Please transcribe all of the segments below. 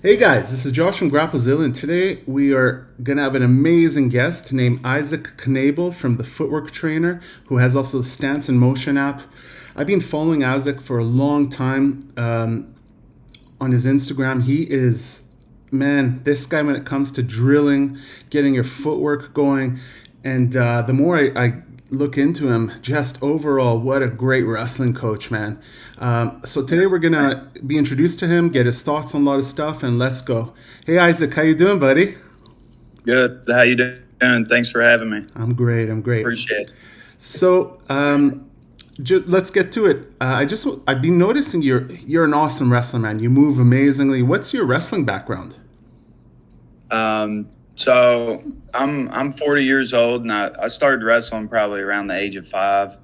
Hey guys, this is Josh from Grapplezilla, and today we are going to have an amazing guest named Isaac Knable from the Footwork Trainer, who has also the stance&motion app. I've been following Isaac for a long time on his Instagram. He is, man, this guy when it comes to drilling, getting your footwork going, and the more I look into him, just overall, what a great wrestling coach, man. So today we're gonna be introduced to him, get his thoughts on a lot of stuff, and let's go. Hey Isaac, how you doing, buddy? Good. How you doing? Thanks for having me. I'm great. Appreciate it. So let's get to it. I've been noticing you're an awesome wrestler, man. You move amazingly. What's your wrestling background? So I'm 40 years old, and I started wrestling probably around the age of 5.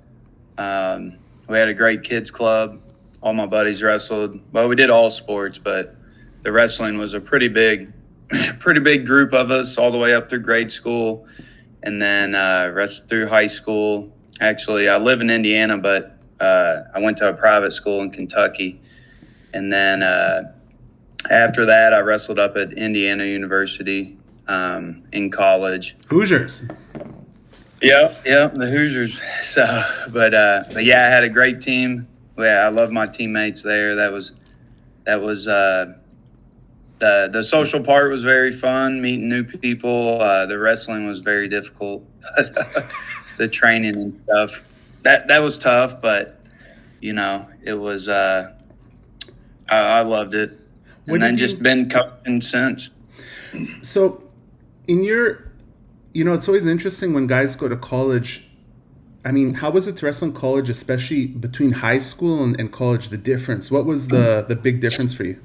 We had a great kids club. All my buddies wrestled. Well, we did all sports, but the wrestling was a pretty big group of us all the way up through grade school, and then rest through high school. Actually, I live in Indiana, but I went to a private school in Kentucky, and then after that, I wrestled up at Indiana University in college. Hoosiers. Yep, the Hoosiers. So, but yeah, I had a great team. Yeah, I love my teammates there. That was the social part was very fun, meeting new people. The wrestling was very difficult. The training and stuff that was tough, but it was. I loved it, and then just been coaching since. So, it's always interesting when guys go to college. I mean, how was it to wrestle in college, especially between high school and college, the difference? What was the big difference for you?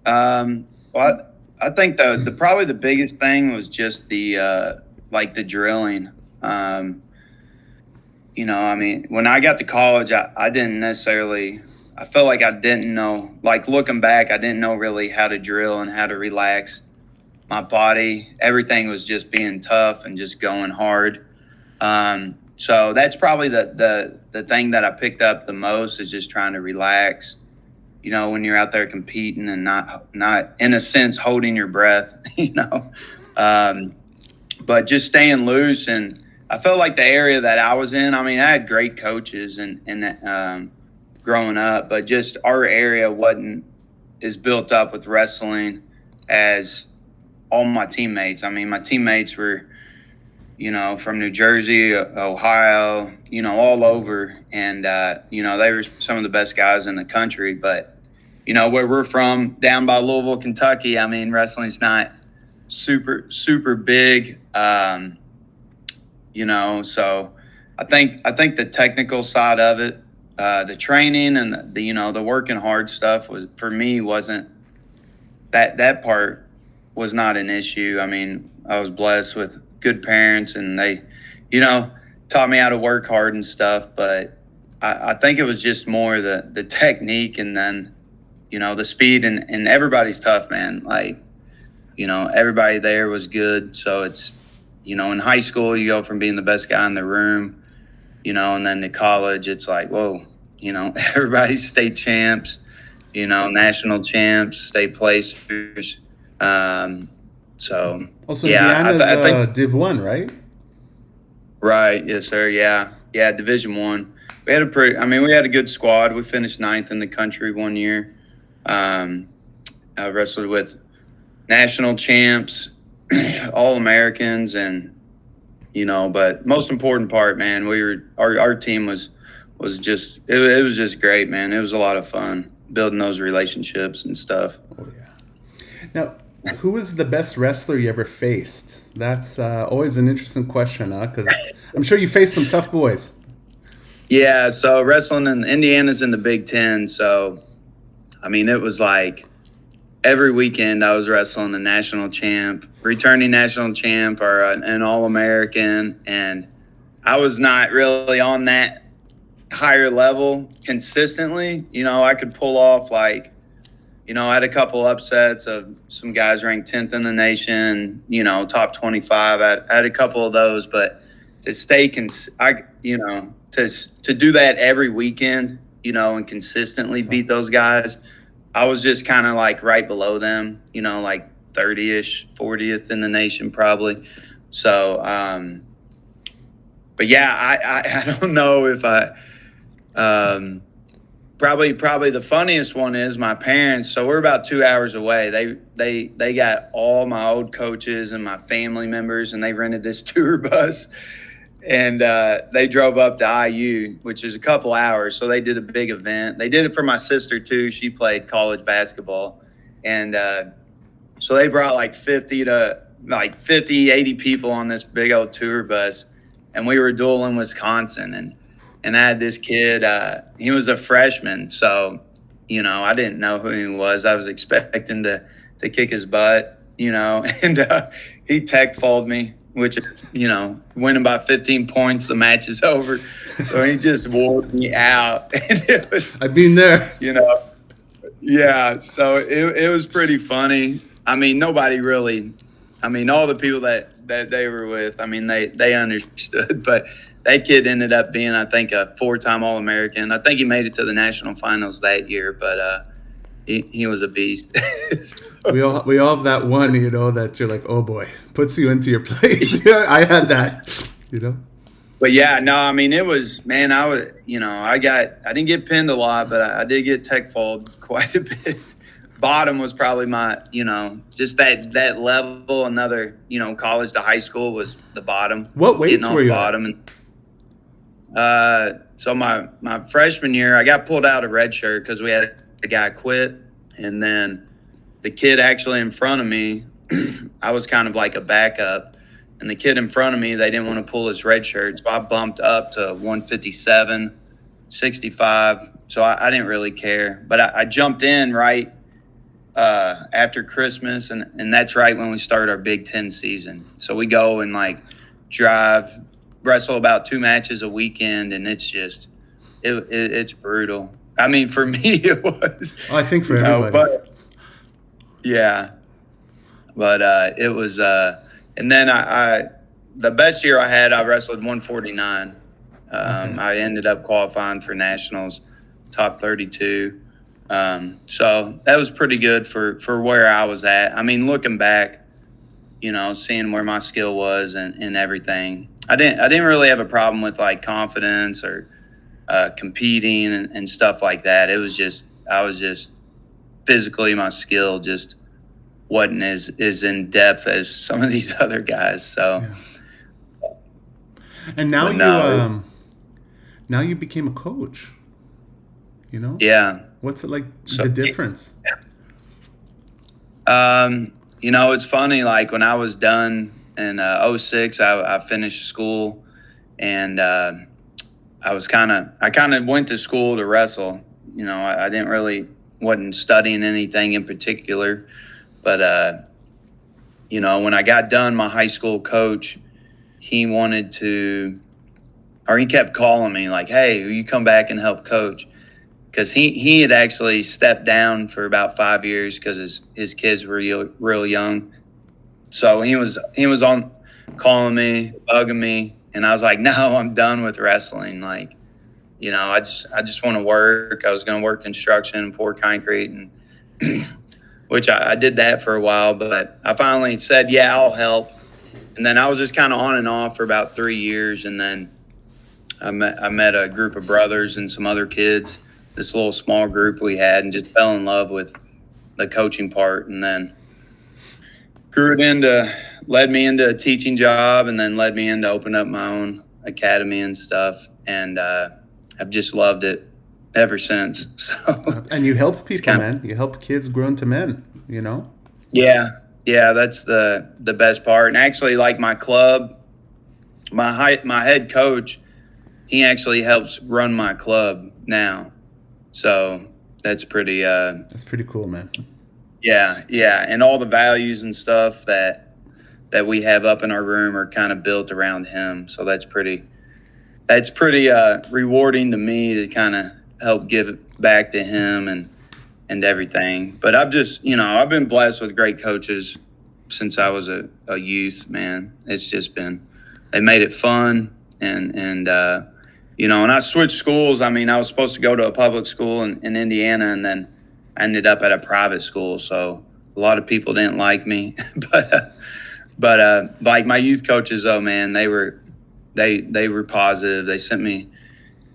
Well, I think probably the biggest thing was just the drilling. I mean, when I got to college, I didn't necessarily, I felt like I didn't know, like looking back, I didn't know really how to drill and how to relax my body. Everything was just being tough and just going hard. So that's probably the thing that I picked up the most is just trying to relax, when you're out there competing and not in a sense holding your breath, but just staying loose. And I felt like the area that I was in, I mean, I had great coaches and growing up, but just our area wasn't as built up with wrestling as all my teammates. I mean, my teammates were, from New Jersey, Ohio, all over. And, they were some of the best guys in the country. But, where we're from, down by Louisville, Kentucky, I mean, wrestling's not super, super big. So I think the technical side of it, the training and the working hard stuff wasn't that part was not an issue. I mean, I was blessed with good parents, and they, taught me how to work hard and stuff. But I think it was just more the technique, and then, the speed, and everybody's tough, man. Like, everybody there was good. So it's, in high school, you go from being the best guy in the room, and then to college, it's like, whoa, everybody's state champs, national champs, state placers. So also, yeah, Indiana's I think Div 1, right? right. Yes, sir. Yeah. Division One. We had we had a good squad. We finished 9th in the country one year. I wrestled with national champs, all Americans, and but most important part, man, our team was just it was just great, man. It was a lot of fun building those relationships and stuff. Oh yeah. Now, who was the best wrestler you ever faced? That's always an interesting question, because I'm sure you faced some tough boys. Yeah, so wrestling in Indiana's in the Big Ten, so I mean it was like every weekend I was wrestling a national champ, returning national champ, or an All-American, and I was not really on that higher level consistently. I could pull off I had a couple upsets of some guys ranked 10th in the nation, top 25. I had a couple of those, but to stay, to do that every weekend, and consistently beat those guys, I was just kind of like right below them, you know, like 30-ish, 40th in the nation probably. So, but yeah, I don't know if probably the funniest one is my parents. So we're about 2 hours away. They got all my old coaches and my family members, and they rented this tour bus, and they drove up to IU, which is a couple hours. So they did a big event. They did it for my sister too. She played college basketball, and so they brought like 80 people on this big old tour bus, and we were dueling Wisconsin, and I had this kid. He was a freshman, so you know I didn't know who he was. I was expecting to kick his butt, you know, and he tech fouled me, which is, you know, winning by 15 points, the match is over. So he just wore me out, and it was, I've been there. you know, yeah. So it was pretty funny. I mean, nobody really. I mean, all the people that they were with, I mean, they understood, but that kid ended up being, I think, a 4-time All-American. I think he made it to the national finals that year, but he was a beast. We all have that one, you know, that you're like, oh boy, puts you into your place. I had that, you know. But yeah, no, I mean, it was, man, I didn't get pinned a lot, but I did get tech fouled quite a bit. Bottom was probably my, you know, just that level. Another, you know, college to high school was the bottom. What weights were you bottom? And so my freshman year, I got pulled out of redshirt because we had a guy quit, and then the kid actually in front of me, I was kind of like a backup, and the kid in front of me, they didn't want to pull his red shirt, so I bumped up to 157, 65. So I didn't really care, but I jumped in right after Christmas, and that's right when we start our Big Ten season. So we go and like wrestle about 2 matches a weekend, and it's just it's brutal. I mean, for me it was. Oh, I think for everybody. But it was. And then I the best year I had, I wrestled 149. Okay. I ended up qualifying for nationals, top 32. So that was pretty good for where I was at. I mean, looking back, you know, seeing where my skill was and everything, I didn't really have a problem with like confidence or competing and stuff like that. It was just, I was just physically, my skill just wasn't as in depth as some of these other guys. So, yeah. And now now you became a coach, you know? Yeah. What's it like, the difference? You know, it's funny, like when I was done in 06, I finished school, and I kind of went to school to wrestle. You know, I wasn't studying anything in particular, but you know, when I got done, my high school coach, he kept calling me like, hey, will you come back and help coach? Because he had actually stepped down for about 5 years because his kids were real young. So he was on calling me, bugging me, and I was like, no, I'm done with wrestling. Like, you know, I just want to work. I was going to work construction and pour concrete, and which I did that for a while, but I finally said, yeah, I'll help. And then I was just kind of on and off for about 3 years, and then I met a group of brothers and some other kids, this little small group we had, and just fell in love with the coaching part, and then led me into a teaching job, and then led me into open up my own academy and stuff. And I've just loved it ever since. So, and you help people, man. You help kids grow into men, you know? Yeah, that's the best part. And actually, like my club, my head coach, he actually helps run my club now. So that's pretty cool, man. Yeah. And all the values and stuff that we have up in our room are kind of built around him. So that's pretty rewarding to me to kind of help give it back to him and everything. But I've been blessed with great coaches since I was a youth, man. It's just they made it fun, and you know, and I switched schools. I mean, I was supposed to go to a public school in Indiana, and then I ended up at a private school, so a lot of people didn't like me, but like my youth coaches, though, man, they were positive. They sent me,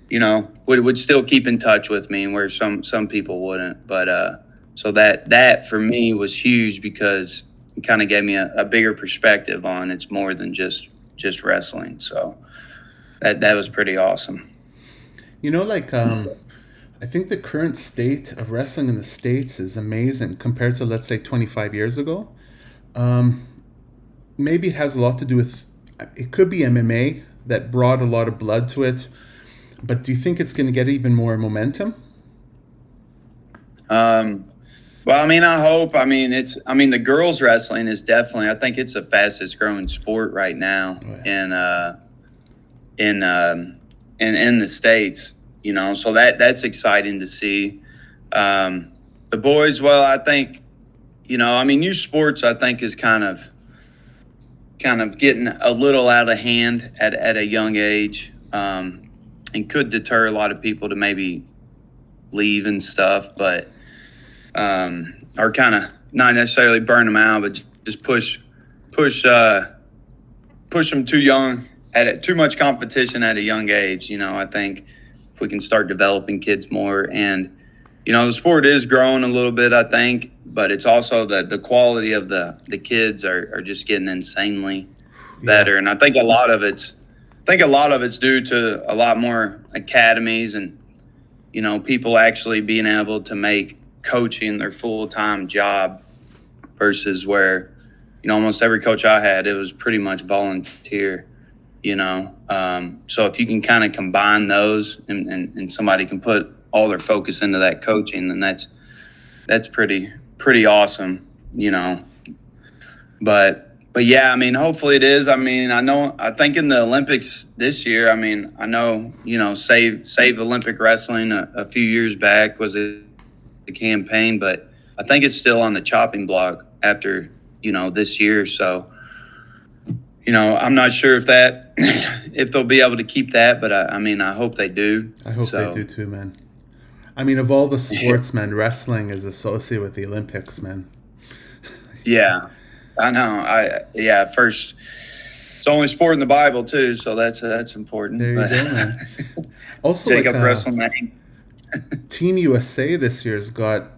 would still keep in touch with me, where some people wouldn't. But so that for me was huge, because it kind of gave me a bigger perspective on it's more than just wrestling. So that was pretty awesome. I think the current state of wrestling in the States is amazing compared to, let's say, 25 years ago. Maybe it has a lot to do with, it could be MMA that brought a lot of blood to it. But do you think it's going to get even more momentum? Well, I hope. The girls wrestling is definitely, I think it's the fastest growing sport right now in the States, so that's exciting to see. The boys, well, I think, youth sports, I think, is kind of getting a little out of hand at a young age, and could deter a lot of people to maybe leave and stuff, but or kind of not necessarily burn them out, but just push them too young too much competition at a young age. I think if we can start developing kids more, and the sport is growing a little bit, I think, but it's also the quality of the kids are just getting insanely better. Yeah. And I think a lot of it's due to a lot more academies and people actually being able to make coaching their full-time job, versus where almost every coach I had, it was pretty much volunteer. So if you can kind of combine those, and somebody can put all their focus into that coaching, then that's pretty awesome. But yeah, hopefully it is. I think in the Olympics this year, I know, Save Olympic Wrestling a few years back was a campaign, but I think it's still on the chopping block after, this year. So, I'm not sure if they'll be able to keep that, but I hope they do. I hope they do too, man. Of all the sports, man, wrestling is associated with the Olympics, man. Yeah, I know. First, it's the only sport in the Bible too, so that's important. There you go, man. Also, Jacob WrestleMania. Team USA this year's got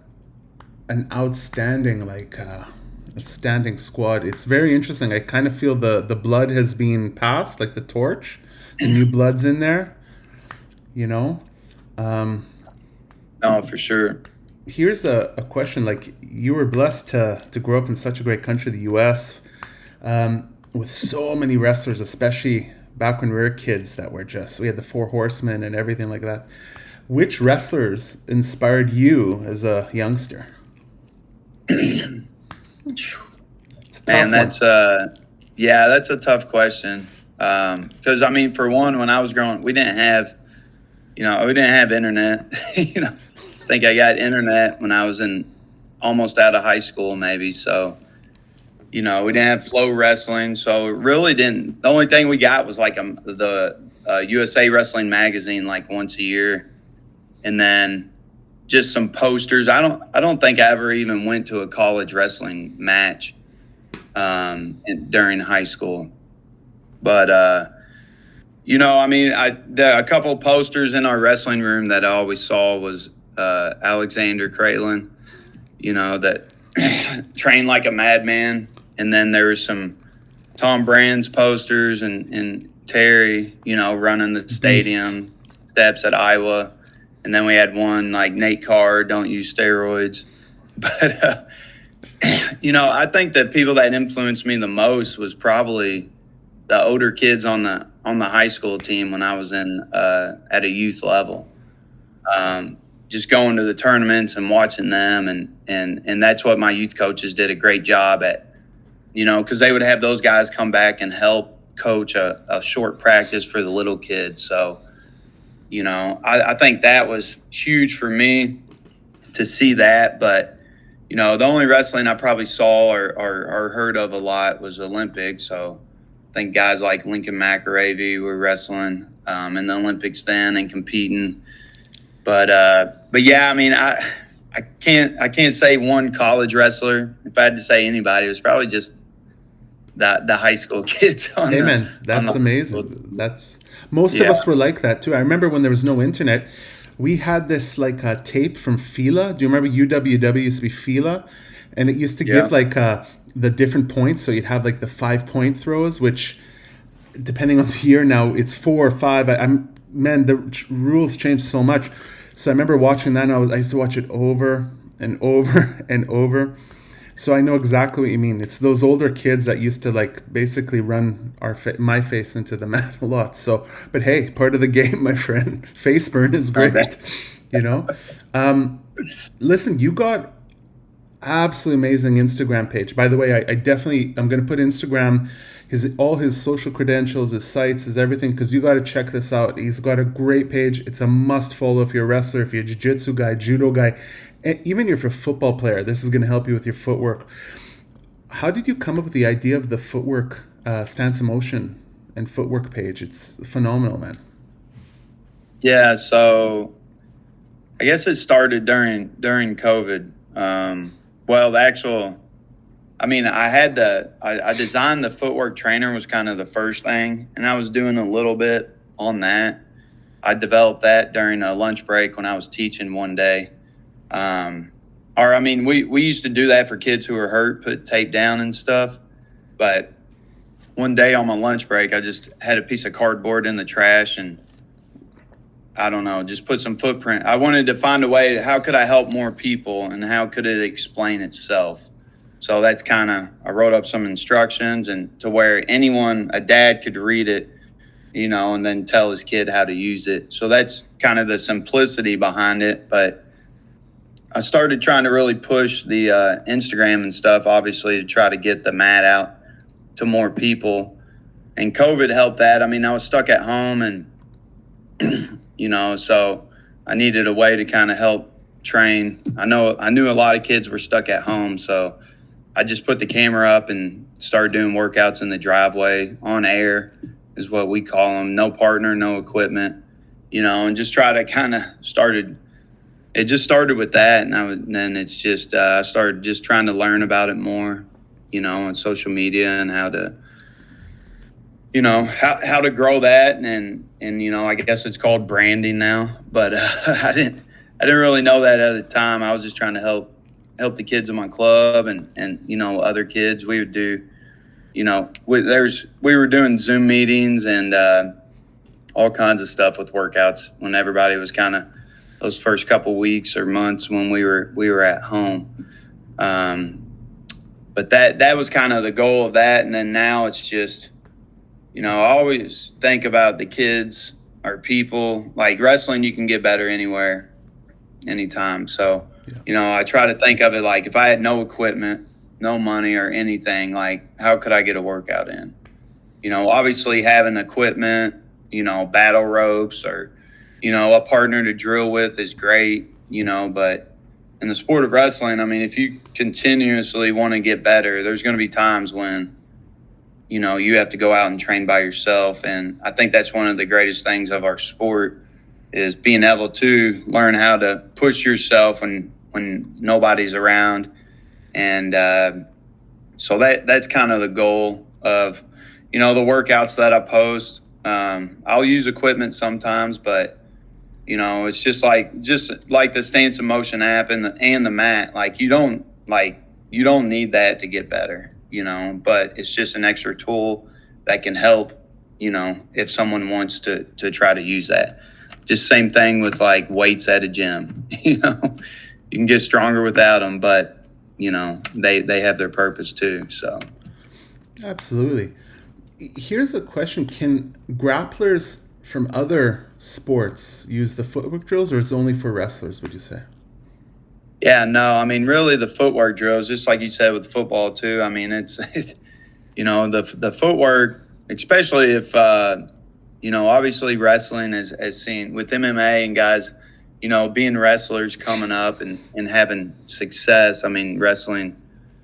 an outstanding squad. It's very interesting. I kind of feel the blood has been passed, like the torch. The new blood's in there. No, for sure. Here's a question. Like, you were blessed to grow up in such a great country, the U.S., with so many wrestlers, especially back when we were kids, that were we had the Four Horsemen and everything like that. Which wrestlers inspired you as a youngster? Man, that's a tough question. Because for one, when I was growing, we didn't have internet. I think I got internet when I was almost out of high school, maybe. So, we didn't have Flow Wrestling, so it really didn't. The only thing we got was the USA Wrestling magazine, once a year, and then just some posters. I don't think I ever even went to a college wrestling match during high school, but a couple of posters in our wrestling room that I always saw was Alexander Crayland, that trained like a madman. And then there was some Tom Brand's posters and Terry, running the stadium steps at Iowa. And then we had one like Nate Carr, don't use steroids. But, I think the people that influenced me the most was probably the older kids on the high school team when I was at a youth level. Just going to the tournaments and watching them. And that's what my youth coaches did a great job at, because they would have those guys come back and help coach a short practice for the little kids. So, I think that was huge for me to see that. But, the only wrestling I probably saw or heard of a lot was Olympics. So I think guys like Lincoln McIlravy were wrestling in the Olympics then and competing. But yeah, I I can't say one college wrestler. If I had to say anybody, it was probably just the high school kids on Hey the man, on that's the amazing. That's most of yeah. us were like that too. I remember when there was no internet, we had this like tape from Fila. Do you remember UWW used to be Fila? And it used to Yeah. give like the different points. So you'd have like the 5 point throws, which depending on the year now, it's 4 or 5. I'm man, the rules changed so much. So I remember watching that, and I used to watch it over and over and over. So I know exactly what you mean. It's those older kids that used to like basically run my face into the mat a lot. So, but hey, part of the game, my friend. Face burn is great, you know. Listen, you got absolutely amazing Instagram page. By the way, I'm going to put Instagram, all his social credentials, his sites, his everything, because you got to check this out. He's got a great page. It's a must follow if you're a wrestler, if you're a jiu-jitsu guy, judo guy, and even if you're a football player. This is going to help you with your footwork. How did you come up with the idea of the footwork stance and motion and footwork page? It's phenomenal, man. Yeah, so I guess it started during COVID. Well, I designed the Footwork Trainer was kind of the first thing, and I was doing a little bit on that. I developed that during a lunch break when I was teaching one day. We used to do that for kids who were hurt, put tape down and stuff. But one day on my lunch break, I just had a piece of cardboard in the trash and I don't know, just put some footprint. I wanted to find a way to, how could I help more people and how could it explain itself? So that's I wrote up some instructions and to where a dad could read it, and then tell his kid how to use it. So that's kind of the simplicity behind it. But I started trying to really push the Instagram and stuff, obviously, to try to get the mat out to more people. And COVID helped that. I mean, I was stuck at home and, so I needed a way to kind of help train. I knew a lot of kids were stuck at home. So I just put the camera up and started doing workouts in the driveway on air is what we call them. No partner, no equipment, and just try to it just started with that. And then it's just, I started just trying to learn about it more, on social media and how to, how to grow that. And, I guess it's called branding now, but I didn't really know that at the time. I was just trying to help the kids in my club and other kids. We would do, we were doing Zoom meetings and all kinds of stuff with workouts when everybody was kind of those first couple weeks or months when we were at home. But that was kind of the goal of that. And then now it's just, I always think about the kids or people. Like wrestling, you can get better anywhere, anytime. So, I try to think of it like if I had no equipment, no money or anything, like how could I get a workout in? Obviously having equipment, battle ropes or, a partner to drill with is great, but in the sport of wrestling, I mean, if you continuously want to get better, there's going to be times when, you have to go out and train by yourself. And I think that's one of the greatest things of our sport is being able to learn how to push yourself when nobody's around. And so that's kind of the goal of, the workouts that I post. I'll use equipment sometimes, but, it's just like the stance and motion app and the mat. Like you don't need that to get better, but it's just an extra tool that can help, if someone wants to try to use that. Just same thing with like weights at a gym, you can get stronger without them, but they have their purpose too. So. Absolutely. Here's a question. Can grapplers from other sports use the footwork drills or is it only for wrestlers, would you say? Yeah, no, I mean, really the footwork drills, just like you said with football too. I mean, it's the footwork, especially if, obviously wrestling is seen with MMA and guys, being wrestlers coming up and having success. I mean, wrestling,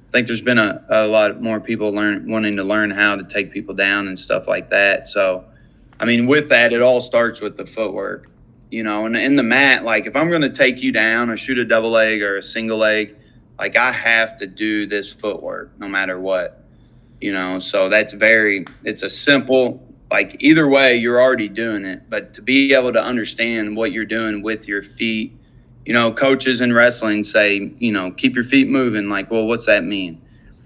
I think there's been a lot more people wanting to learn how to take people down and stuff like that. So, I mean, with that, it all starts with the footwork. you know, and in the mat, like if I'm going to take you down or shoot a double leg or a single leg, like I have to do this footwork no matter what, you know. So it's a simple, like either way, you're already doing it. But to be able to understand what you're doing with your feet, you know, coaches in wrestling say, you know, keep your feet moving. Like, well, what's that mean?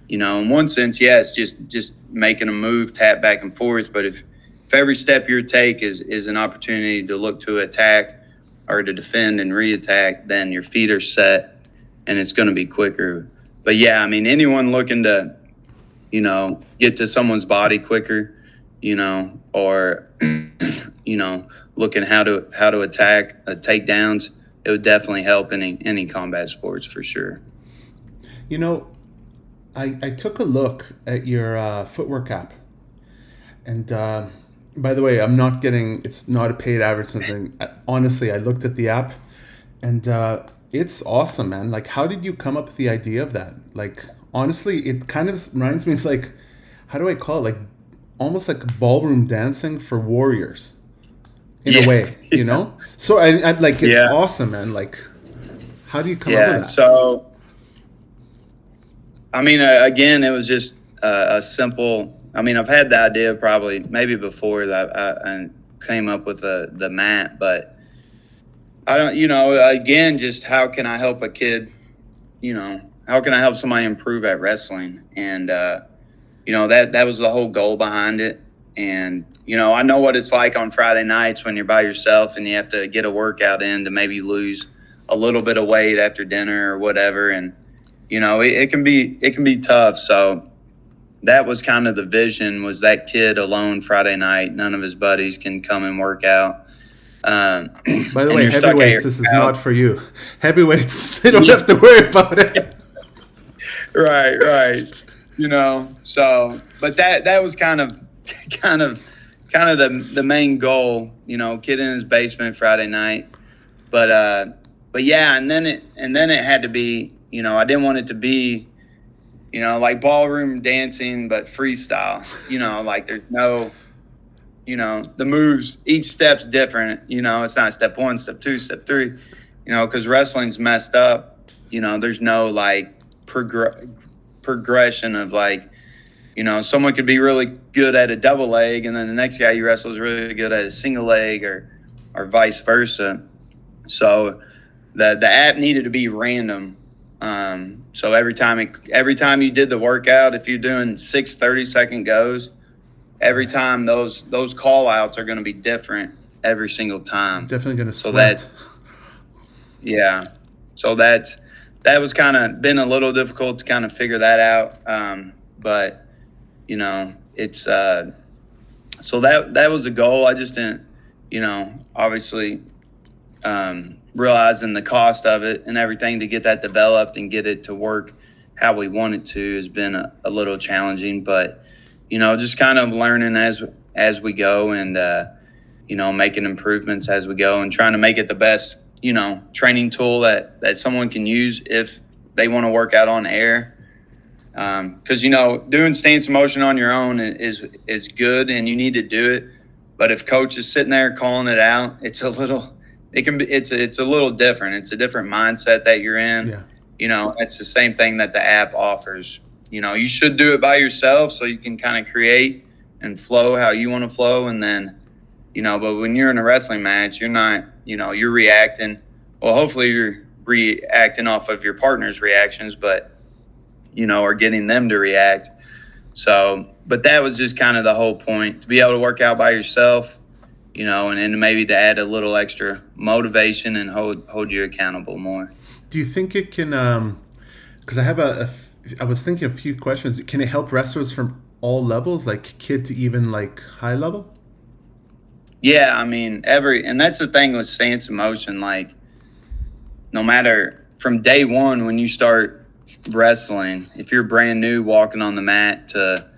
You know, in one sense, yeah, it's just making a move, tap back and forth. But if every step you take is an opportunity to look to attack or to defend and re-attack, then your feet are set and it's going to be quicker. But yeah, I mean, anyone looking to, you know, get to someone's body quicker, you know, or, you know, looking how to attack takedowns, it would definitely help any combat sports for sure. You know, I took a look at your Footwork app, and by the way, it's not a paid advertising. Honestly, I looked at the app, and it's awesome, man. Like, how did you come up with the idea of that? Like, honestly, it kind of reminds me of like, how do I call it? Like, almost like ballroom dancing for warriors, in a way, you know? So I like, it's awesome, man. Like, how do you come up with that? So, I mean, again, it was just a simple. I mean, I've had the idea probably maybe before that I came up with the mat, but I don't. You know, again, just how can I help a kid? You know, how can I help somebody improve at wrestling? And you know, that was the whole goal behind it. And you know, I know what it's like on Friday nights when you're by yourself and you have to get a workout in to maybe lose a little bit of weight after dinner or whatever, and you know, it can be tough. So that was kind of the vision, was that kid alone Friday night. None of his buddies can come and work out. By the way, heavyweights, this is not for you. Heavyweights, they don't have to worry about it. Right. You know, so, but that was kind of the main goal, you know, kid in his basement Friday night. But yeah, and then it had to be, you know, I didn't want it to be, you know, like ballroom dancing, but freestyle, you know, like there's no, you know, the moves, each step's different, you know, it's not step 1, step 2, step 3, you know, because wrestling's messed up, you know, there's no like progression of like, you know, someone could be really good at a double leg and then the next guy you wrestle is really good at a single leg or vice versa. So the app needed to be random. So every time you did the workout, if you're doing 6 30-second goes, every time those call outs are going to be different every single time. Definitely going to sweat. So that was kind of been a little difficult to kind of figure that out. But you know, it's so that was the goal. I just didn't, you know, obviously realizing the cost of it and everything to get that developed and get it to work how we want it to has been a little challenging, but you know, just kind of learning as we go and you know, making improvements as we go and trying to make it the best, you know, training tool that someone can use if they want to work out on air. Because you know, doing stance and motion on your own is good and you need to do it, but if coach is sitting there calling it out, it's a little different. It's a different mindset that you're in. Yeah. You know, it's the same thing that the app offers. You know, you should do it by yourself so you can kind of create and flow how you want to flow. And then, you know, but when you're in a wrestling match, you're not, you know, you're reacting. Well, hopefully you're reacting off of your partner's reactions, but, you know, or getting them to react. So, but that was just kind of the whole point, to be able to work out by yourself, you know, and maybe to add a little extra motivation and hold you accountable more. Do you think it can, because I was thinking a few questions, can it help wrestlers from all levels, like kid to even like high level? Yeah, I mean, and that's the thing with stance and motion, like no matter from day one when you start wrestling, if you're brand new walking on the mat to,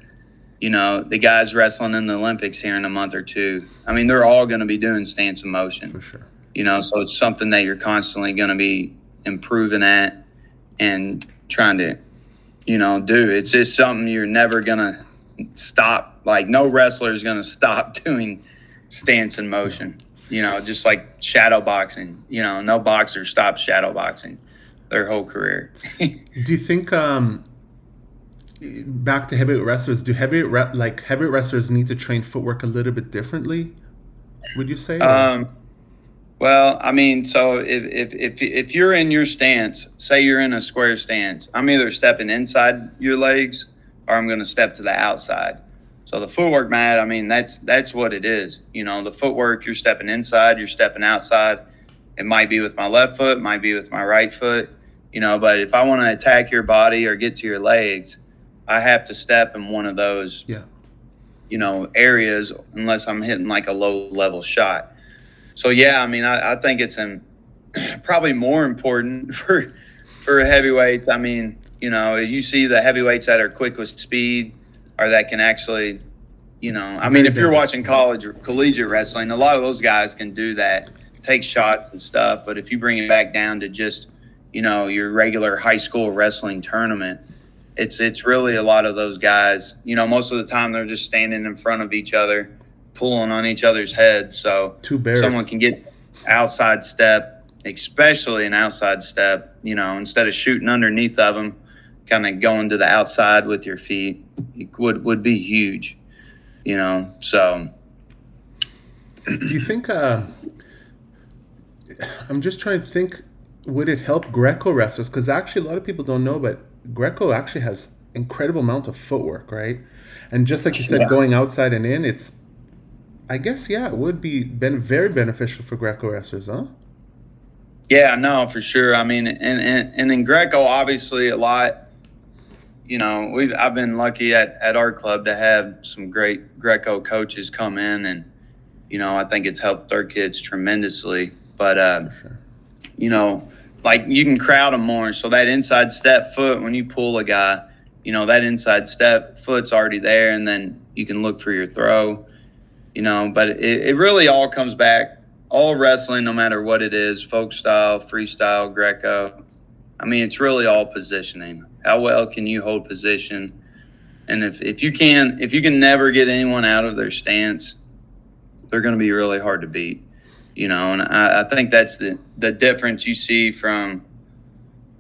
you know, the guys wrestling in the Olympics here in a month or two, I mean, they're all going to be doing stance and motion. For sure. You know, so it's something that you're constantly going to be improving at and trying to, you know, do. It's just something you're never going to stop. Like, no wrestler is going to stop doing stance and motion. just like shadow boxing. No boxer stops shadow boxing their whole career. Do you think back to heavyweight wrestlers? Do heavyweight wrestlers need to train footwork a little bit differently? Would you say? Well, I mean, so if you're in your stance, say you're in a square stance, I'm either stepping inside your legs or I'm going to step to the outside. So the footwork, Matt, I mean, that's what it is. The footwork, you're stepping inside, you're stepping outside. It might be with my left foot, might be with my right foot, but if I want to attack your body or get to your legs, I have to step in one of those, areas unless I'm hitting like a low level shot. So, yeah, I mean, I think it's probably more important for heavyweights. I mean, you see the heavyweights that are quick with speed or that can actually, I mean, if you're watching college or collegiate wrestling, a lot of those guys can do that, take shots and stuff. But if you bring it back down to just, your regular high school wrestling tournament, it's really a lot of those guys, most of the time they're just standing in front of each other, pulling on each other's heads, so someone can get outside step, especially an outside step, instead of shooting underneath of them, kind of going to the outside with your feet, it would be huge, so. Do you think, I'm just trying to think, would it help Greco wrestlers? Because actually a lot of people don't know, but Greco actually has incredible amount of footwork, right? And just like you said, going outside and in, I guess, it would been very beneficial for Greco wrestlers, huh? Yeah, no, for sure. I mean, and in Greco, obviously a lot, I've been lucky at our club to have some great Greco coaches come in, and, I think it's helped our kids tremendously. But, like you can crowd them more. So that inside step foot, when you pull a guy, that inside step foot's already there, and then you can look for your throw. But it really all comes back, all wrestling, no matter what it is, folk style, freestyle, Greco. I mean, it's really all positioning. How well can you hold position? And if you can never get anyone out of their stance, they're going to be really hard to beat, and I think that's the difference you see from,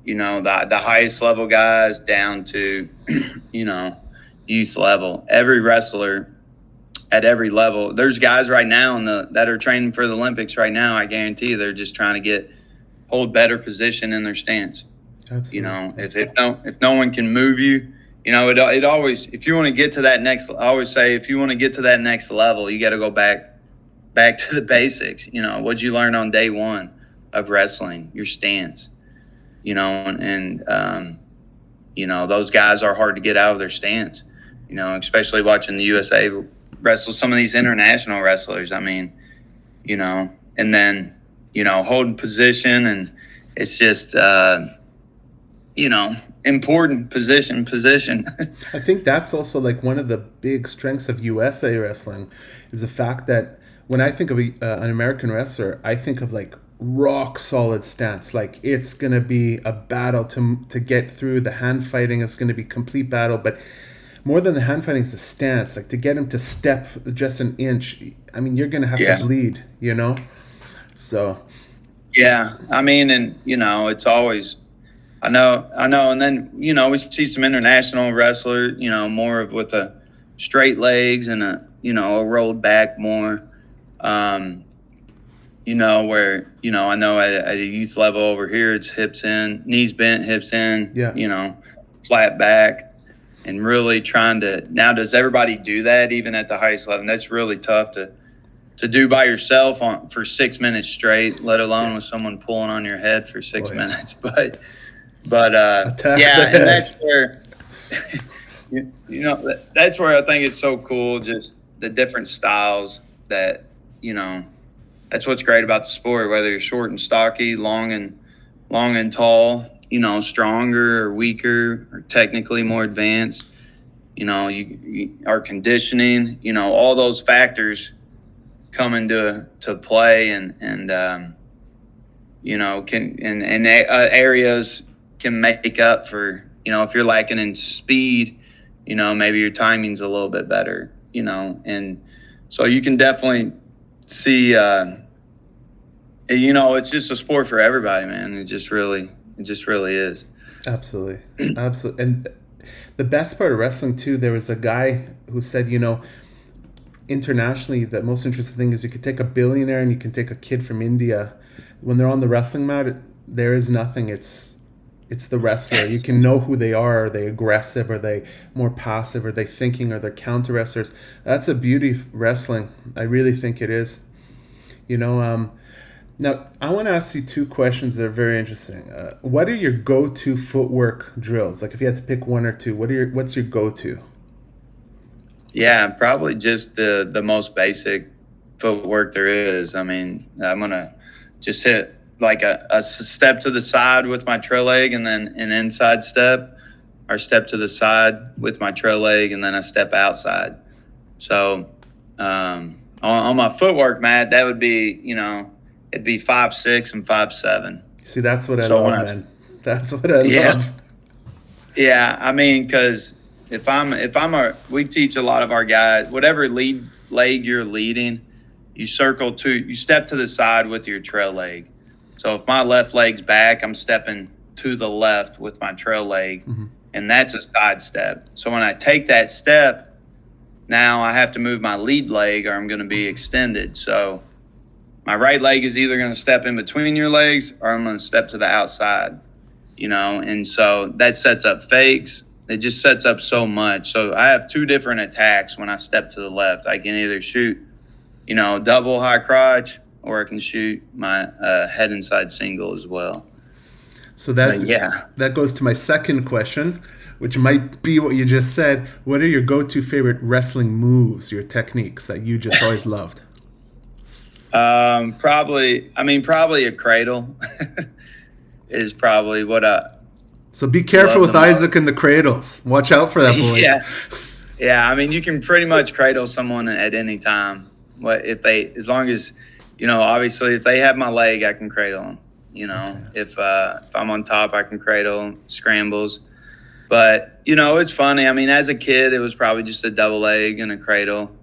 the highest level guys down to, youth level. Every wrestler at every level. There's guys right now that are training for the Olympics right now. I guarantee you they're just trying to hold better position in their stance. Absolutely. If no one can move you, it always, if you want to get to that next, I always say, if you want to get to that next level, you got to go back to the basics. What'd you learn on day one of wrestling? Your stance. Those guys are hard to get out of their stance. Especially watching the USA wrestle some of these international wrestlers. I mean, and then, holding position, and it's just, important position. I think that's also like one of the big strengths of USA wrestling is the fact that when I think of an American wrestler, I think of like rock solid stance. Like it's going to be a battle to get through. The hand fighting is going to be complete battle, but more than the hand fighting is the stance. Like to get him to step just an inch, I mean, you're going to have to bleed, So. Yeah. I mean, and, it's always, I know. And then, we see some international wrestler, more of with a straight legs and a rolled back more. Where, I know at a youth level over here, it's hips in, knees bent, hips in, flat back. And really trying to, now does everybody do that even at the highest level? And that's really tough to do by yourself for 6 minutes straight, let alone with someone pulling on your head for 6 minutes. But and that's where, that's where I think it's so cool, just the different styles that, that's what's great about the sport, whether you're short and stocky, long and tall, stronger or weaker or technically more advanced, our conditioning, all those factors come into play and areas can make up for, if you're lacking in speed, maybe your timing's a little bit better, and so you can definitely see, you know, it's just a sport for everybody, man. It just really is. Absolutely. Absolutely. And the best part of wrestling too, there was a guy who said, internationally, the most interesting thing is you could take a billionaire and you can take a kid from India. When they're on the wrestling mat, there is nothing. It's the wrestler. You can know who they are. Are they aggressive? Are they more passive? Are they thinking? Are they counter wrestlers? That's a beauty of wrestling. I really think it is. Now, I want to ask you two questions that are very interesting. What are your go-to footwork drills? Like if you had to pick one or two, what's your go-to? Yeah, probably just the most basic footwork there is. I mean, I'm going to just hit like a step to the side with my trail leg and then an inside step, or step to the side with my trail leg and then a step outside. So on my footwork mat, that would be, it'd be 5'6" and 5'7". See, that's what I love, man. That's what I love. Yeah, I mean, because we teach a lot of our guys, whatever lead leg you're leading, you step to the side with your trail leg. So if my left leg's back, I'm stepping to the left with my trail leg, and that's a side step. So when I take that step, now I have to move my lead leg or I'm going to be extended. So my right leg is either going to step in between your legs or I'm going to step to the outside, and so that sets up fakes. It just sets up so much. So I have two different attacks when I step to the left. I can either shoot, double high crotch, or I can shoot my head inside single as well. So that goes to my second question, which might be what you just said. What are your go-to favorite wrestling moves, your techniques that you just always loved? Probably a cradle is probably what So be careful with Isaac and the cradles. Watch out for that, boys. Yeah. I mean, you can pretty much cradle someone at any time. As long as, obviously if they have my leg, I can cradle them. If I'm on top, I can cradle scrambles. But, it's funny. I mean, as a kid, it was probably just a double leg and a cradle,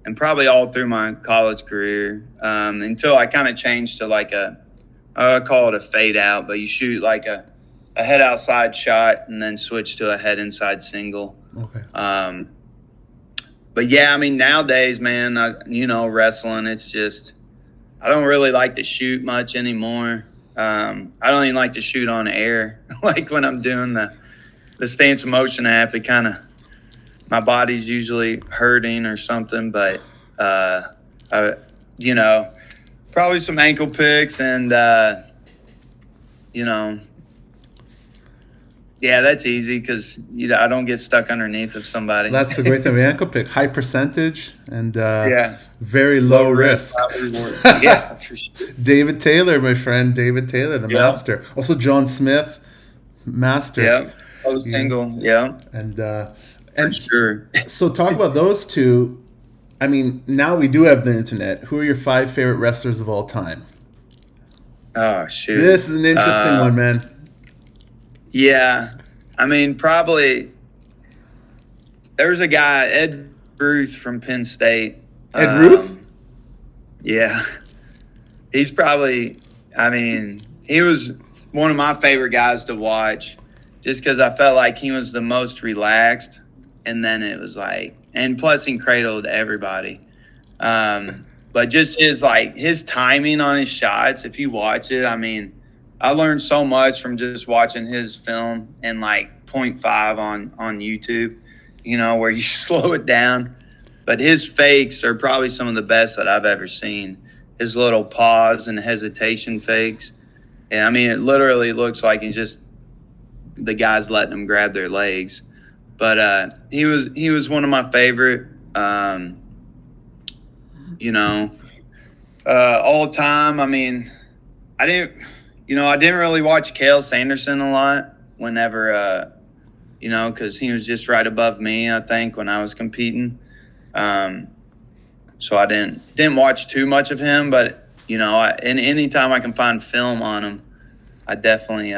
and probably all through my college career, until I kind of changed to like I call it a fade out, but you shoot like a head outside shot and then switch to a head inside single. Okay. But yeah, I mean, nowadays, man, wrestling, it's just, I don't really like to shoot much anymore. I don't even like to shoot on air. Like when I'm doing the stance&motion app, it kind of, my body's usually hurting or something, but, probably some ankle picks and, yeah, that's easy because I don't get stuck underneath of somebody. That's the great thing. Ankle pick, high percentage and very low risk. Yeah, for sure. David Taylor, my friend, the master. Also John Smith, master. Yeah, single. Yeah, and sure. So talk about those two. I mean, now we do have the internet. Who are your 5 favorite wrestlers of all time? Oh shoot! This is an interesting one, man. Yeah, I mean, probably there's a guy, Ed Ruth from Penn State. Ed Ruth? Yeah. He's probably, he was one of my favorite guys to watch just because I felt like he was the most relaxed. And then it was like, and plus he cradled everybody. But just his timing on his shots, if you watch it, I learned so much from just watching his film in like 0.5 on YouTube, where you slow it down. But his fakes are probably some of the best that I've ever seen. His little pause and hesitation fakes. And it literally looks like he's just the guy's letting them grab their legs. But he was one of my favorite, all time. I didn't really watch Cale Sanderson a lot whenever, because he was just right above me, I think, when I was competing. So I didn't watch too much of him, but, and anytime I can find film on him, I definitely,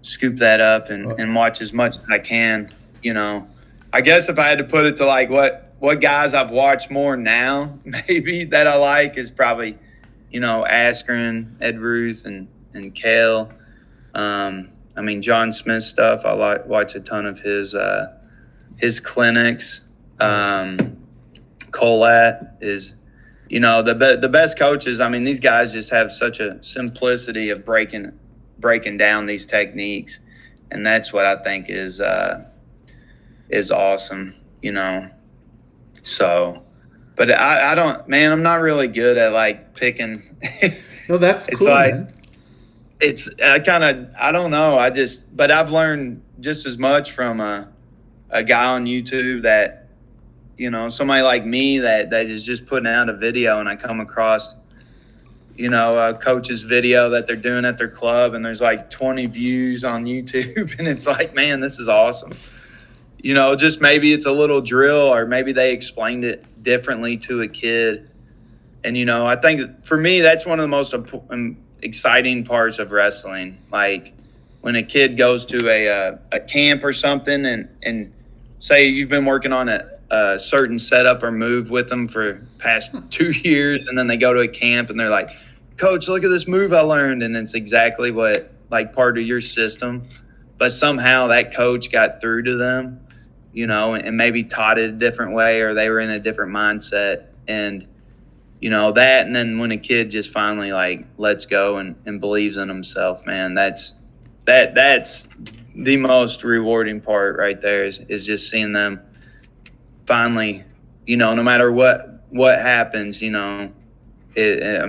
scoop that up and watch as much as I can. I guess if I had to put it to like what guys I've watched more now, maybe that I like is probably Askren, Ed Ruth, and Kale. John Smith stuff. I watch a ton of his clinics. Colette is, the best coaches. I mean, these guys just have such a simplicity of breaking down these techniques, and that's what I think is awesome. So, but I don't, man. I'm not really good at like picking. No, that's it's cool, like, man. I don't know. But I've learned just as much from a guy on YouTube that, somebody like me that is just putting out a video, and I come across, a coach's video that they're doing at their club, and there's like 20 views on YouTube, and it's like, man, this is awesome. Just maybe it's a little drill, or maybe they explained it differently to a kid. And, I think for me, that's one of the most exciting parts of wrestling. Like when a kid goes to a camp or something, and say you've been working on a certain setup or move with them for past 2 years, and then they go to a camp and they're like, Coach, look at this move I learned. And it's exactly what, like, part of your system, but somehow that coach got through to them, and maybe taught it a different way, or they were in a different mindset. And that, and then when a kid just finally like lets go and believes in himself, man, that's the most rewarding part right there, is just seeing them finally, no matter what happens, I'm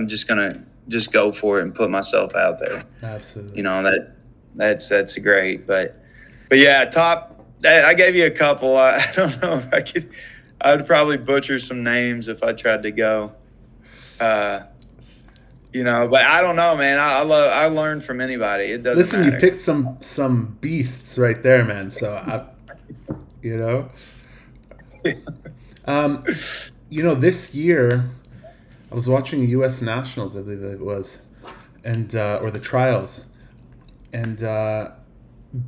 just gonna just go for it and put myself out there. Absolutely. That's great. But yeah, I gave you a couple. I don't know if I'd probably butcher some names if I tried to go. But I don't know, man. I learn from anybody. It doesn't Listen, matter. You picked some beasts right there, man. So this year I was watching U.S. Nationals, I believe it was, and or the trials, and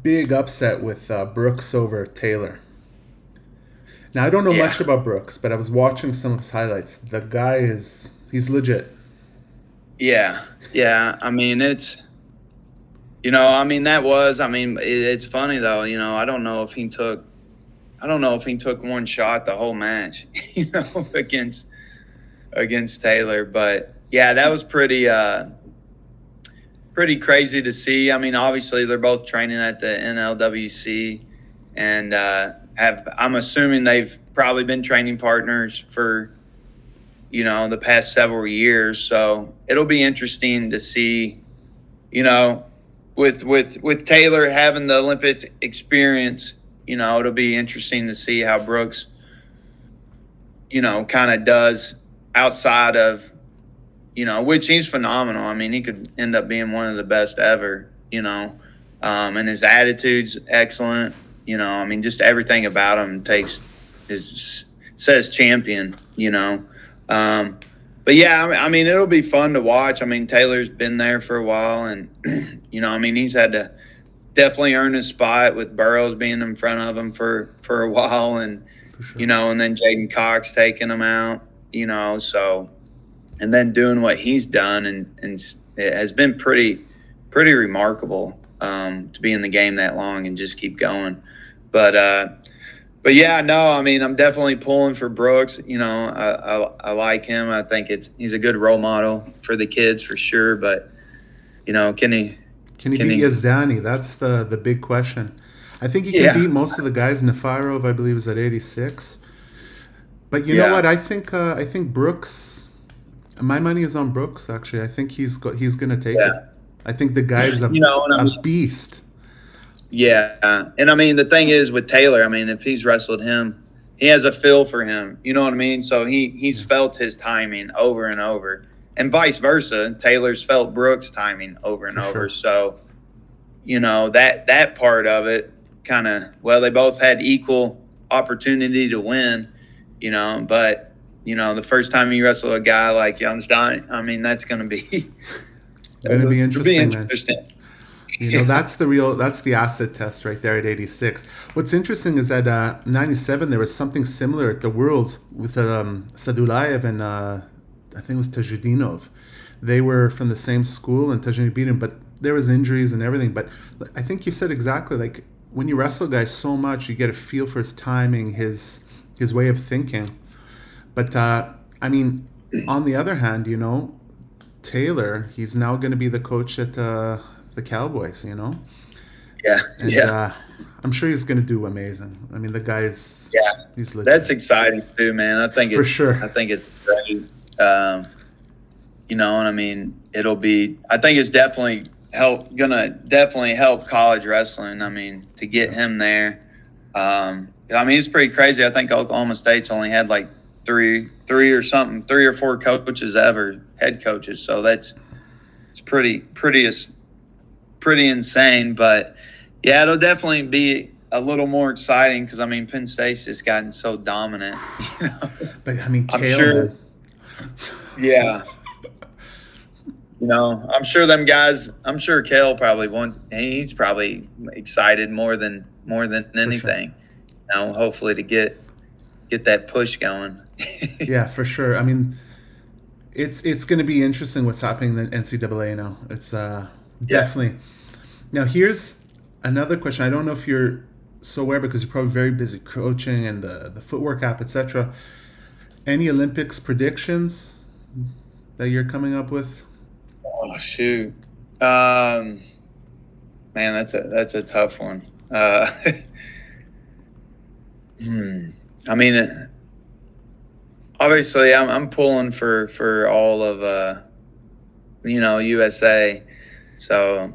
big upset with Brooks over Taylor. Now I don't know much about Brooks, but I was watching some of his highlights. The guy he's legit. Yeah. I mean, it's, it's funny though. I don't know if he took one shot the whole match, against Taylor. But yeah, that was pretty crazy to see. I mean, obviously they're both training at the NLWC, and I'm assuming they've probably been training partners for, the past several years. So it'll be interesting to see, with Taylor having the Olympic experience, it'll be interesting to see how Brooks, kind of does outside of, which he's phenomenal. I mean, he could end up being one of the best ever, and his attitude's excellent. Just everything about him says champion, But yeah, it'll be fun to watch. Taylor's been there for a while, and, he's had to definitely earn his spot with Burroughs being in front of him for a while, and, For sure. and then Jaden Cox taking him out, so, and then doing what he's done, and it has been pretty remarkable to be in the game that long and just keep going. But yeah, no, I'm definitely pulling for Brooks. I like him. I think he's a good role model for the kids for sure. But can he beat Yazdani? That's the big question. I think he can beat most of the guys. Nefarov, I believe, is at 86. But you know what? I think Brooks. My money is on Brooks. Actually, I think he's going to take it. I think the guy's a beast. Yeah, and the thing is with Taylor, if he's wrestled him, he has a feel for him. You know what I mean? So he's felt his timing over and over, and vice versa. Taylor's felt Brooks' timing over and over. Sure. So, that part of it kind of, they both had equal opportunity to win, but the first time you wrestle a guy like Yazdani, that's going to be interesting. Man. That's the acid test right there at 86. What's interesting is that 97 there was something similar at the Worlds with Sadulayev and I think it was Tajudinov. they were from the same school and Tajani beat him, but there was injuries and everything. But I think you said exactly, like, when you wrestle guys so much, you get a feel for his timing, his way of thinking. But I mean, on the other hand, you know, Taylor, he's now going to be the coach at the Cowboys, you know? Yeah, And yeah, I'm sure he's going to do amazing. I mean, the guy's, yeah. he's legit. That's exciting too, man. I think For sure. I think it's great. You know, and I mean, it'll be. I think it's definitely gonna definitely help college wrestling. I mean, to get him there. I mean, it's pretty crazy. I think Oklahoma State's only had like three or four coaches ever, head coaches. So it's pretty insane. But yeah, it'll definitely be a little more exciting because I mean, Penn State's just gotten so dominant. You know? But I mean, I'm Kale, sure. man. Yeah. You know, I'm sure them guys. I'm sure Kale probably wants. He's probably excited more than anything. You know, hopefully to get that push going. Yeah, for sure. I mean, it's going to be interesting what's happening in the NCAA now. It's definitely. Now, here's another question. I don't know if you're so aware because you're probably very busy coaching and the Footwork app, etc. Any Olympics predictions that you're coming up with? Oh shoot, man, that's a tough one. I mean, obviously, I'm pulling for all of you know, USA. So,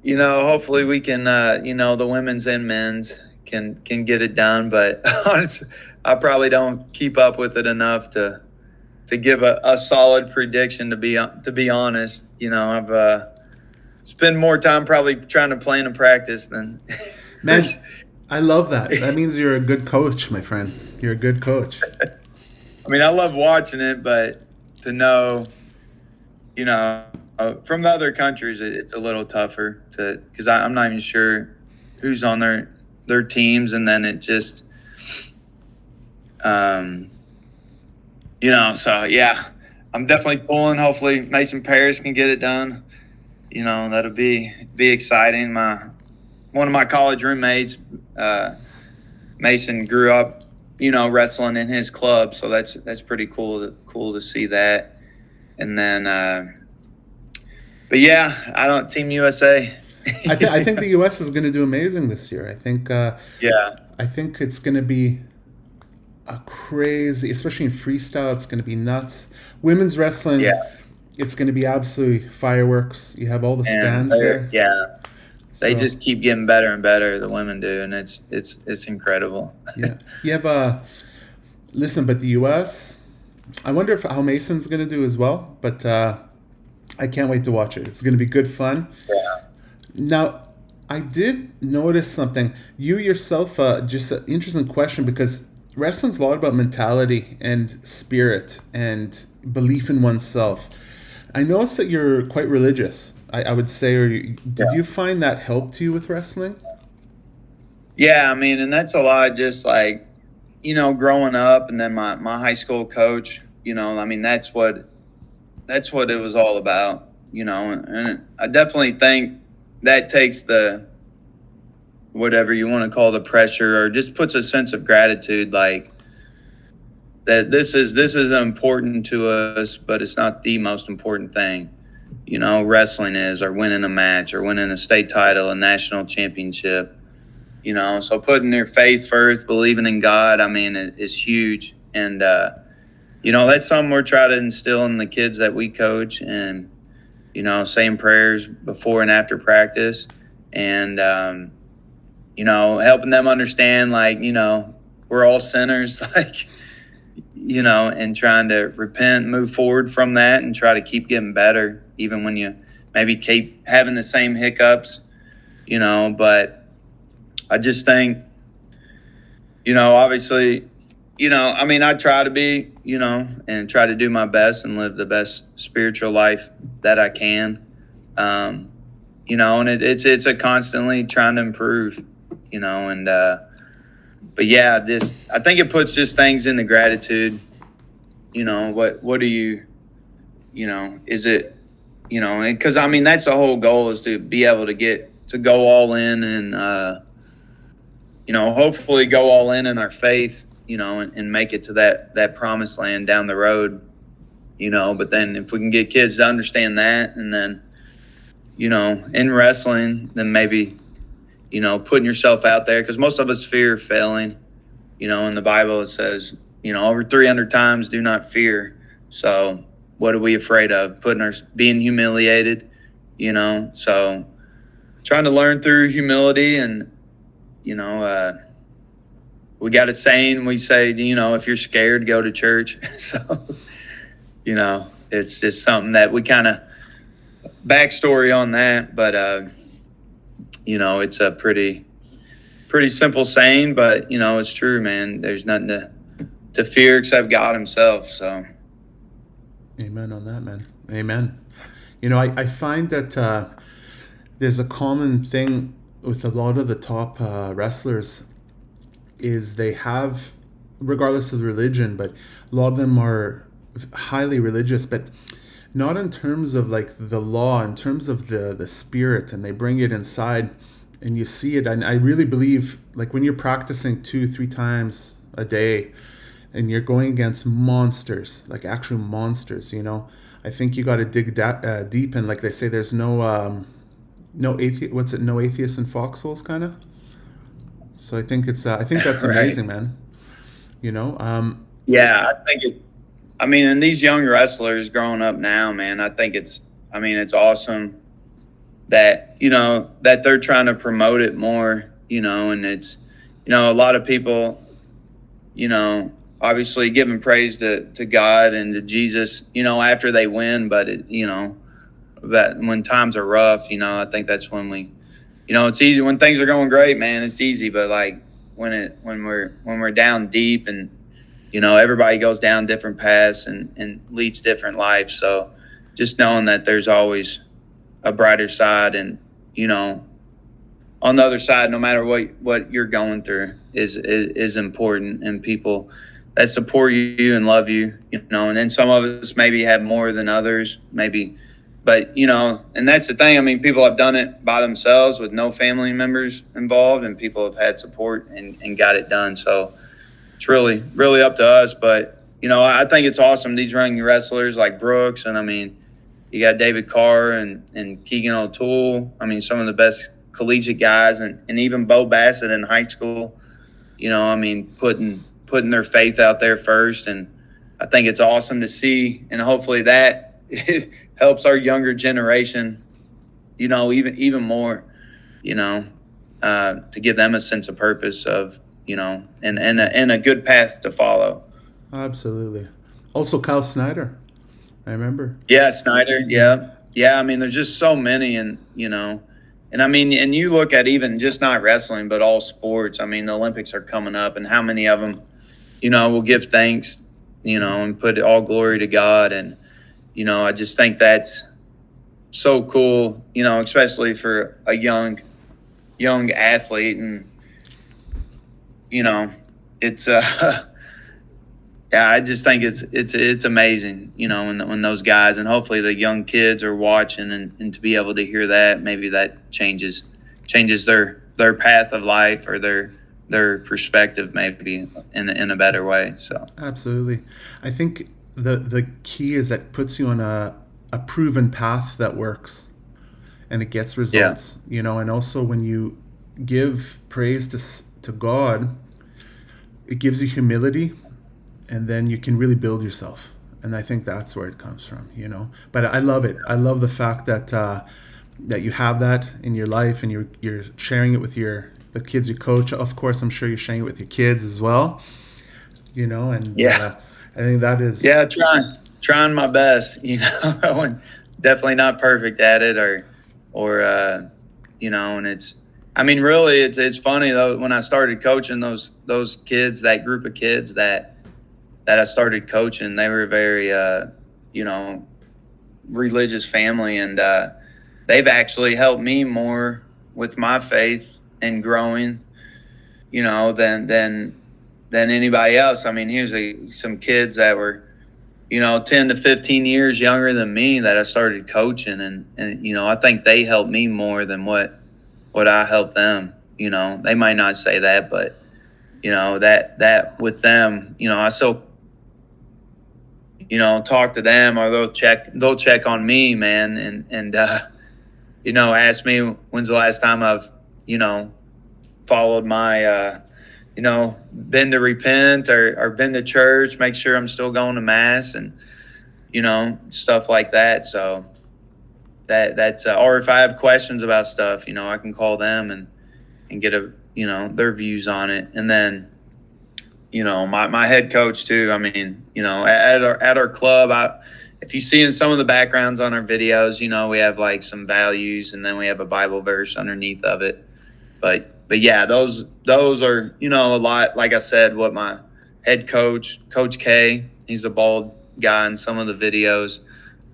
you know, hopefully we can, you know, the women's and men's can get it done. But honestly, I probably don't keep up with it enough to give a solid prediction. To be honest, you know, I've spend more time probably trying to plan and practice than. Man, I love that. That means you're a good coach, my friend. You're a good coach. I mean, I love watching it, but to know, you know, from the other countries, it's a little tougher because I'm not even sure who's on their teams, and then it just, you know, so yeah, I'm definitely pulling. Hopefully, Mason Paris can get it done. You know, that'll be exciting. One of my college roommates, Mason, grew up, you know, wrestling in his club, so that's pretty cool to see that. And then, but yeah, I don't Team USA. I think the U.S. is going to do amazing this year. I think. Yeah. I think it's going to be a crazy, especially in freestyle. It's going to be nuts. Women's wrestling. Yeah. It's going to be absolutely fireworks. You have all the stands there. Yeah. They So, just keep getting better and better. The women do, and it's incredible. yeah. You have listen, but the U.S. I wonder how Mason's going to do as well. But I can't wait to watch it. It's going to be good fun. Yeah. Now, I did notice something. You yourself, just an interesting question because wrestling's a lot about mentality and spirit and belief in oneself. I noticed that you're quite religious, I would say. Did you find that helped you with wrestling? Yeah, I mean, and that's a lot just like, you know, growing up, and then my high school coach, you know, I mean, that's what it was all about, you know, and I definitely think that takes the, whatever you want to call the pressure, or just puts a sense of gratitude, like that this is important to us, but it's not the most important thing. You know, wrestling is, or winning a match, or winning a state title, a national championship. You know, so putting their faith first, believing in God, I mean, is huge. And, you know, that's something we're trying to instill in the kids that we coach, and, you know, saying prayers before and after practice, and, you know, helping them understand, like, you know, we're all sinners, like, you know, and trying to repent, move forward from that, and try to keep getting better, even when you maybe keep having the same hiccups, you know. But I just think, you know, obviously, you know, I mean, I try to be, you know, and try to do my best and live the best spiritual life that I can, you know, and it's a constantly trying to improve, you know, and, but yeah, I think it puts just things into gratitude, what do you, is it, because I mean, that's the whole goal, is to be able to go all in and, hopefully go all in our faith, and make it to that promised land down the road, but then if we can get kids to understand that, and then, in wrestling, then maybe, putting yourself out there, because most of us fear failing. In the Bible it says, over 300 times, do not fear. So what are we afraid of? Being humiliated, so trying to learn through humility. And, we got a saying, we say, if you're scared, go to church. So, it's just something that we kind of backstory on that, but, it's a pretty simple saying, but it's true, man. There's nothing to fear except God himself. So amen on that, man. Amen. I find that there's a common thing with a lot of the top wrestlers, is they have, regardless of religion, but a lot of them are highly religious, but not in terms of like the law, in terms of the spirit, and they bring it inside and you see it. And I really believe, like, when you're practicing 2-3 times a day and you're going against monsters, like actual monsters, I think you got to dig deep. And like they say, there's no atheists in foxholes, kind of. So I think that's right. amazing, man. Yeah, and these young wrestlers growing up now, man, I think it's awesome that, that they're trying to promote it more, and it's, a lot of people, obviously giving praise to God and to Jesus, after they win, but that when times are rough, I think that's when it's easy. When things are going great, man, it's easy, but like when we're down deep, and, everybody goes down different paths and leads different lives. So just knowing that there's always a brighter side, and, on the other side, no matter what you're going through is important, and people that support you and love you, and then some of us maybe have more than others, maybe, but, and that's the thing. People have done it by themselves with no family members involved, and people have had support and got it done. So it's really, really up to us. But, I think it's awesome. These young wrestlers like Brooks, and you got David Carr and Keegan O'Toole. Some of the best collegiate guys, and even Bo Bassett in high school, putting their faith out there first. And I think it's awesome to see, and hopefully that it helps our younger generation, even more, to give them a sense of purpose of, and a good path to follow. Absolutely. Also, Kyle Snyder, I remember. Yeah, Snyder. Yeah. There's just so many, and and you look at even just not wrestling, but all sports. The Olympics are coming up, and how many of them, will give thanks, and put all glory to God. And, I just think that's so cool, especially for a young athlete. And, it's, yeah, I just think it's amazing, when those guys, and hopefully the young kids are watching, and to be able to hear that, maybe that changes their path of life, or their perspective, maybe in a better way. So absolutely, I think the key is that it puts you on a proven path that works, and it gets results. And also when you give praise to God, it gives you humility. And then you can really build yourself. And I think that's where it comes from, But I love it. I love the fact that that you have that in your life, and you're sharing it with the kids you coach. Of course, I'm sure you're sharing it with your kids as well, And I think that is trying my best. Definitely not perfect at it, or and it's. Really, it's funny though. When I started coaching those kids, that group of kids that I started coaching, they were a very, religious family, and they've actually helped me more with my faith and growing, than anybody else. Here's some kids that were, 10 to 15 years younger than me that I started coaching, and I think they helped me more than what I helped them. They might not say that, but that with them, I still talk to them, or they'll check on me, man, and ask me when's the last time I've followed my been to repent, or been to church, make sure I'm still going to mass, and stuff like that. So that's or if I have questions about stuff, I can call them and get their views on it. And then my head coach too, I mean, at our club, if you see in some of the backgrounds on our videos, we have like some values, and then we have a Bible verse underneath of it. But yeah, those are, a lot, like I said, what my head coach, Coach K, he's a bald guy in some of the videos,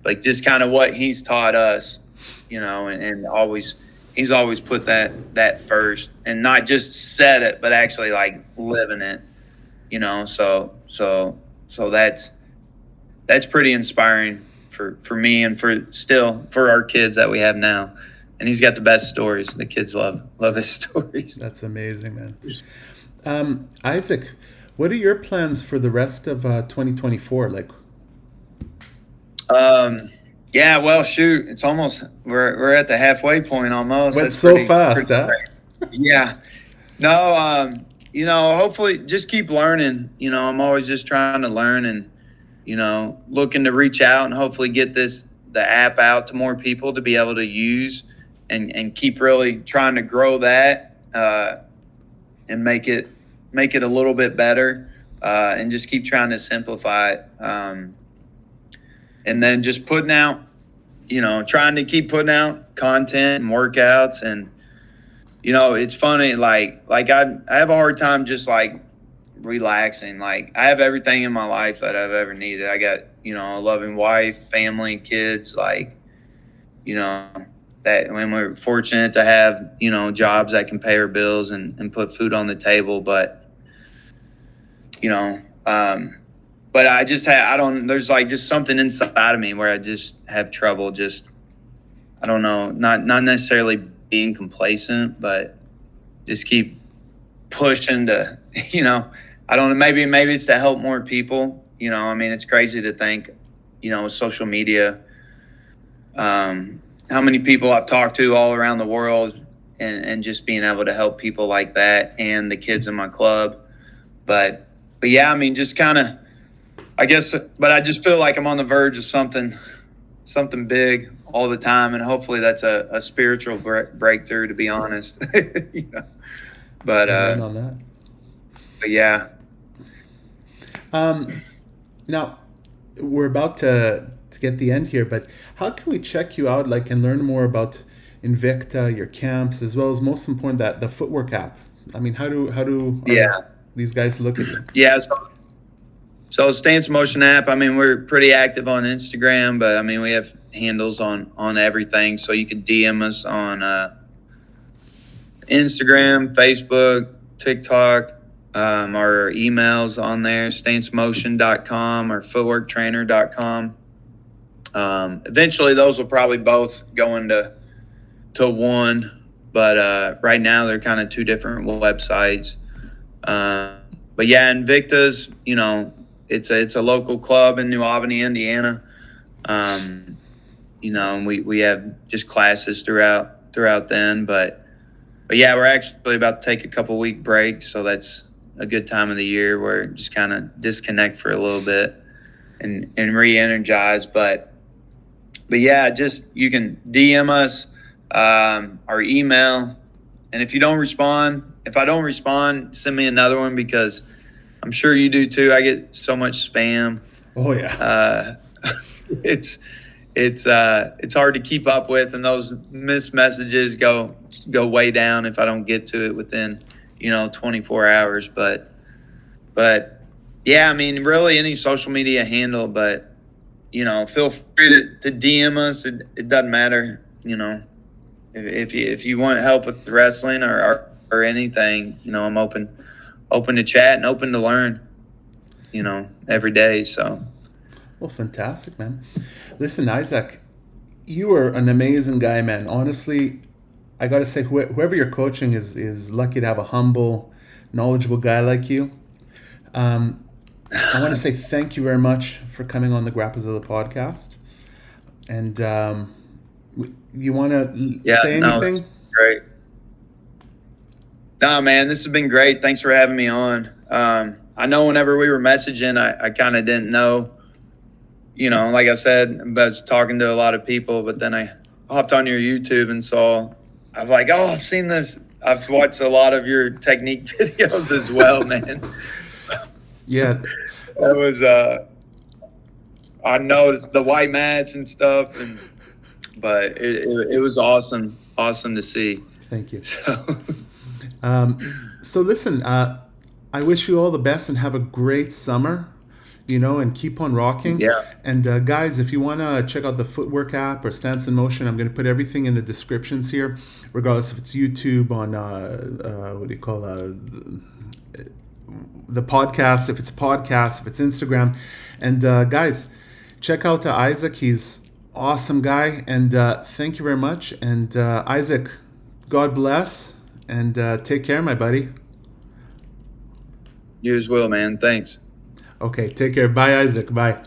like just kind of what he's taught us, and he's always put that first, and not just said it, but actually like living it, so that's pretty inspiring for me, and for our kids that we have now. And he's got the best stories. The kids love his stories. That's amazing, man. Isaac, what are your plans for the rest of 2024? Like, yeah, well, shoot, it's almost we're at the halfway point almost. Went so fast, huh? Yeah. No, hopefully just keep learning. I'm always just trying to learn, and looking to reach out and hopefully get the app out to more people to be able to use. And keep really trying to grow that, and make it a little bit better, and just keep trying to simplify it, and then just putting out, trying to keep putting out content and workouts. And it's funny, like I have a hard time just like relaxing. Like I have everything in my life that I've ever needed. I got a loving wife, family, kids, like that when we're fortunate to have, jobs that can pay our bills and put food on the table. But, but I just there's like just something inside of me where I just have trouble, I don't know, not necessarily being complacent, but just keep pushing to, I don't know, maybe it's to help more people. I mean, it's crazy to think, with social media, how many people I've talked to all around the world, and just being able to help people like that, and the kids in my club. But yeah, I mean, just kind of, I guess, but I just feel like I'm on the verge of something big all the time. And hopefully that's a spiritual breakthrough, to be honest. But, on that. But yeah. Now we're about to get the end here, but how can we check you out, like, and learn more about Invicta, your camps, as well as, most important, that the Footwork app? I mean, how do these guys look at you? Yeah, so stance&motion app, I mean, we're pretty active on Instagram, but I mean, we have handles on everything, so you can DM us on Instagram, Facebook, TikTok, our emails on there, stance&motion.com or footworktrainer.com. Eventually those will probably both go into one, but right now they're kind of two different websites. But yeah, Invicta's, it's a local club in New Albany, Indiana. And we have just classes throughout then, but yeah, we're actually about to take a couple week break, so that's a good time of the year where just kind of disconnect for a little bit and re-energize. But yeah, just you can DM us, our email, and if I don't respond, send me another one, because I'm sure you do too. I get so much spam. Oh yeah. It's hard to keep up with, and those missed messages go way down if I don't get to it within 24 hours. But yeah, I mean, really any social media handle, but feel free to DM us. It doesn't matter, if you want help with wrestling or anything, I'm open to chat and open to learn, every day. So Well, fantastic, man. Listen, Isaac, you are an amazing guy, man. Honestly, I got to say, whoever you're coaching is lucky to have a humble, knowledgeable guy like you. Um, I want to say thank you very much for coming on the Grapplezilla podcast. And you want to Yeah, say no, anything? it's great. Nah, man, this has been great. Thanks for having me on. I know whenever we were messaging, I kind of didn't know, like I said, I was talking to a lot of people, but then I hopped on your YouTube and I was like, oh, I've seen this. I've watched a lot of your technique videos as well, man. Yeah. That was, I noticed the white mats and stuff, but it was awesome to see. Thank you. So listen, I wish you all the best and have a great summer, and keep on rocking. Yeah. And guys, if you want to check out the Footwork app or Stance and Motion, I'm going to put everything in the descriptions here, regardless if it's YouTube on, the podcast, if it's a podcast, if it's Instagram. And guys, check out Isaac. He's awesome guy. And thank you very much. And Isaac, God bless. And take care, my buddy. You as well, man. Thanks. Okay, take care. Bye, Isaac. Bye.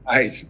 Nice.